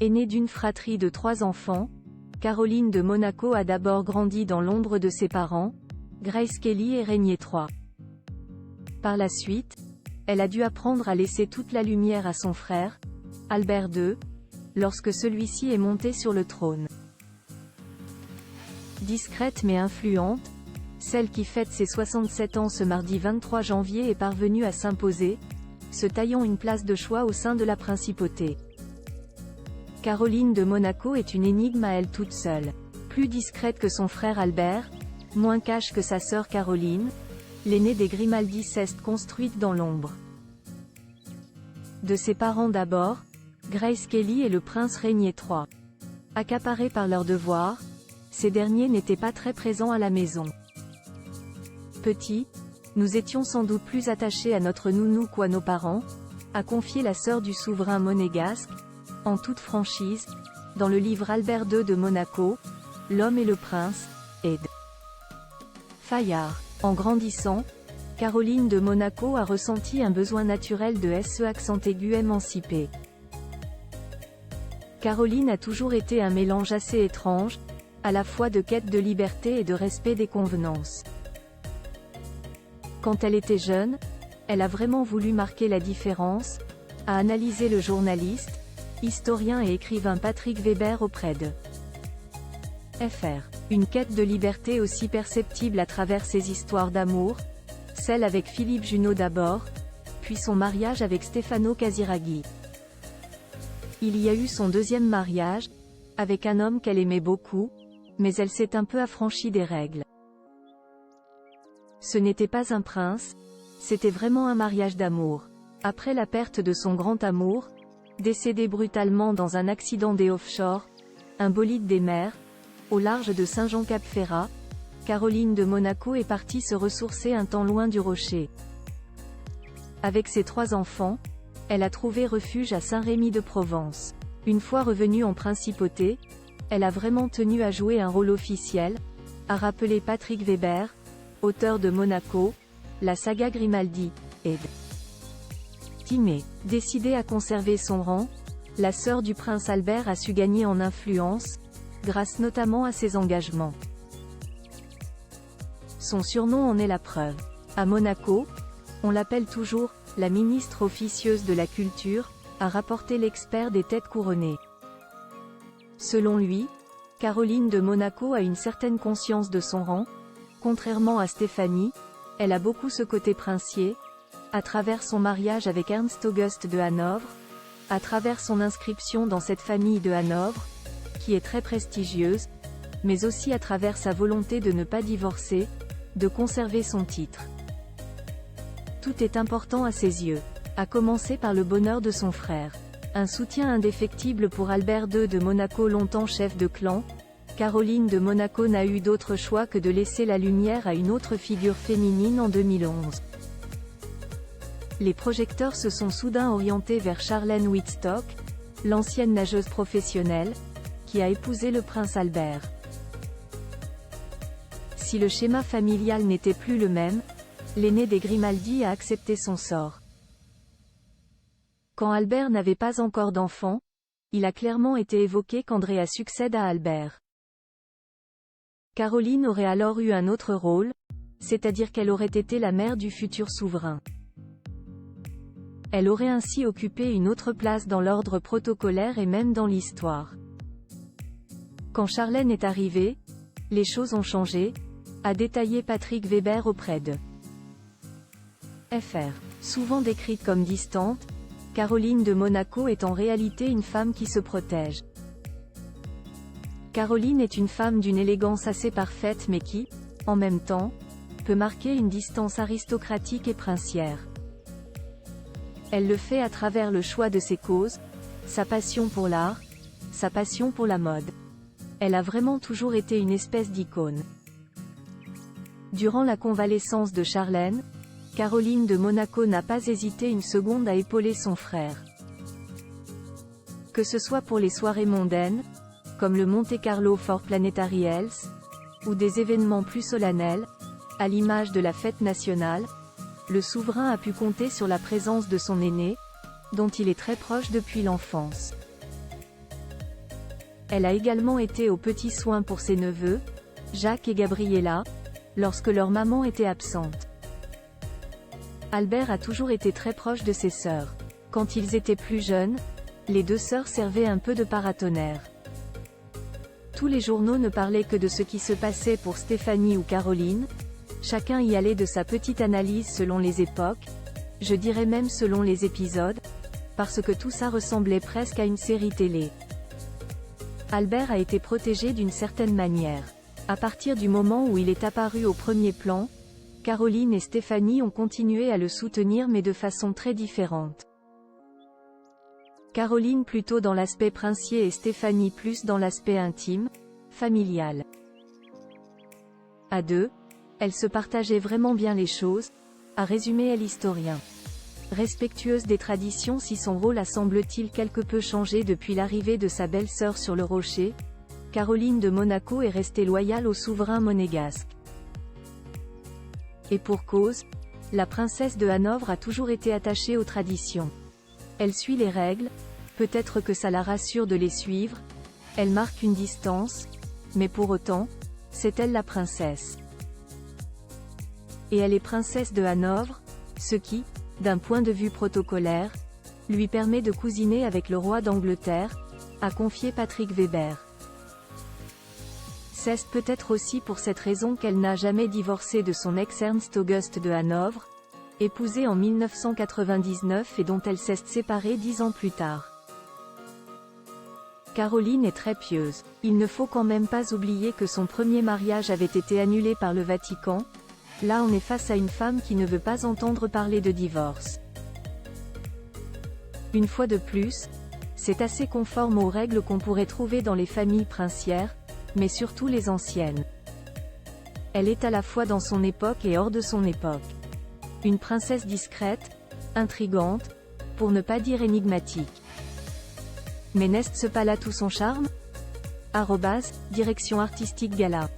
Aînée d'une fratrie de 3 enfants, Caroline de Monaco a d'abord grandi dans l'ombre de ses parents, Grace Kelly et Rainier III. Par la suite, elle a dû apprendre à laisser toute la lumière à son frère, Albert II, lorsque celui-ci est monté sur le trône. Discrète mais influente, celle qui fête ses 67 ans ce mardi 23 janvier est parvenue à s'imposer, se taillant une place de choix au sein de la principauté. Caroline de Monaco est une énigme à elle toute seule. Plus discrète que son frère Albert, moins cash que sa sœur Caroline, l'aînée des Grimaldi s'est construite dans l'ombre. De ses parents d'abord, Grace Kelly et le prince Rainier III. Accaparés par leurs devoirs, ces derniers n'étaient pas très présents à la maison. Petit, nous étions sans doute plus attachés à notre nounou qu'à nos parents, a confié la sœur du souverain monégasque, en toute franchise, dans le livre Albert II de Monaco, L'homme et le prince, ed. Fayard. En grandissant, Caroline de Monaco a ressenti un besoin naturel de se accent aigu émancipé. Caroline a toujours été un mélange assez étrange, à la fois de quête de liberté et de respect des convenances. Quand elle était jeune, elle a vraiment voulu marquer la différence, a analysé le journaliste, historien et écrivain Patrick Weber auprès de Fr. Une quête de liberté aussi perceptible à travers ses histoires d'amour, celle avec Philippe Junot d'abord, puis son mariage avec Stefano Casiraghi. Il y a eu son deuxième mariage, avec un homme qu'elle aimait beaucoup, mais elle s'est un peu affranchie des règles. Ce n'était pas un prince, c'était vraiment un mariage d'amour. Après la perte de son grand amour, décédé brutalement dans un accident des offshore, un bolide des mers, au large de Saint-Jean-Cap-Ferrat, Caroline de Monaco est partie se ressourcer un temps loin du rocher. Avec ses 3 enfants, elle a trouvé refuge à Saint-Rémy de Provence. Une fois revenue en principauté, elle a vraiment tenu à jouer un rôle officiel, a rappelé Patrick Weber, auteur de Monaco, la saga Grimaldi, ed. Timée. Décidée à conserver son rang, la sœur du prince Albert a su gagner en influence, grâce notamment à ses engagements. Son surnom en est la preuve. À Monaco, on l'appelle toujours « la ministre officieuse de la culture », a rapporté l'expert des têtes couronnées. Selon lui, Caroline de Monaco a une certaine conscience de son rang, contrairement à Stéphanie, elle a beaucoup ce côté princier, à travers son mariage avec Ernst Auguste de Hanovre, à travers son inscription dans cette famille de Hanovre, qui est très prestigieuse, mais aussi à travers sa volonté de ne pas divorcer, de conserver son titre. Tout est important à ses yeux, à commencer par le bonheur de son frère. Un soutien indéfectible pour Albert II de Monaco, longtemps chef de clan, Caroline de Monaco n'a eu d'autre choix que de laisser la lumière à une autre figure féminine en 2011. Les projecteurs se sont soudain orientés vers Charlène Wittstock, l'ancienne nageuse professionnelle, qui a épousé le prince Albert. Si le schéma familial n'était plus le même, l'aîné des Grimaldi a accepté son sort. Quand Albert n'avait pas encore d'enfant, il a clairement été évoqué qu'Andrea succède à Albert. Caroline aurait alors eu un autre rôle, c'est-à-dire qu'elle aurait été la mère du futur souverain. Elle aurait ainsi occupé une autre place dans l'ordre protocolaire et même dans l'histoire. Quand Charlène est arrivée, les choses ont changé, a détaillé Patrick Weber auprès de Fr. Souvent décrite comme distante, Caroline de Monaco est en réalité une femme qui se protège. Caroline est une femme d'une élégance assez parfaite mais qui, en même temps, peut marquer une distance aristocratique et princière. Elle le fait à travers le choix de ses causes, sa passion pour l'art, sa passion pour la mode. Elle a vraiment toujours été une espèce d'icône. Durant la convalescence de Charlène, Caroline de Monaco n'a pas hésité une seconde à épauler son frère. Que ce soit pour les soirées mondaines, comme le Monte Carlo for Planetary Health, ou des événements plus solennels, à l'image de la fête nationale, le souverain a pu compter sur la présence de son aîné, dont il est très proche depuis l'enfance. Elle a également été aux petits soins pour ses neveux, Jacques et Gabriella, lorsque leur maman était absente. Albert a toujours été très proche de ses sœurs. Quand ils étaient plus jeunes, les deux sœurs servaient un peu de paratonnerre. Tous les journaux ne parlaient que de ce qui se passait pour Stéphanie ou Caroline, chacun y allait de sa petite analyse selon les époques, je dirais même selon les épisodes, parce que tout ça ressemblait presque à une série télé. Albert a été protégé d'une certaine manière. À partir du moment où il est apparu au premier plan, Caroline et Stéphanie ont continué à le soutenir mais de façon très différente. Caroline plutôt dans l'aspect princier et Stéphanie plus dans l'aspect intime, familial. À deux, elles se partageaient vraiment bien les choses, a résumé l'historien. Respectueuse des traditions si son rôle a semble-t-il quelque peu changé depuis l'arrivée de sa belle-sœur sur le rocher, Caroline de Monaco est restée loyale au souverain monégasque. Et pour cause, la princesse de Hanovre a toujours été attachée aux traditions. Elle suit les règles, peut-être que ça la rassure de les suivre, elle marque une distance, mais pour autant, c'est elle la princesse. Et elle est princesse de Hanovre, ce qui, d'un point de vue protocolaire, lui permet de cousiner avec le roi d'Angleterre, a confié Patrick Weber. C'est peut-être aussi pour cette raison qu'elle n'a jamais divorcé de son ex Ernst Auguste de Hanovre, épousé en 1999 et dont elle s'est séparée 10 ans plus tard. Caroline est très pieuse. Il ne faut quand même pas oublier que son premier mariage avait été annulé par le Vatican. Là on est face à une femme qui ne veut pas entendre parler de divorce. Une fois de plus, c'est assez conforme aux règles qu'on pourrait trouver dans les familles princières, mais surtout les anciennes. Elle est à la fois dans son époque et hors de son époque. Une princesse discrète, intrigante, pour ne pas dire énigmatique. Mais n'est-ce pas là tout son charme ? @ Direction artistique Gala.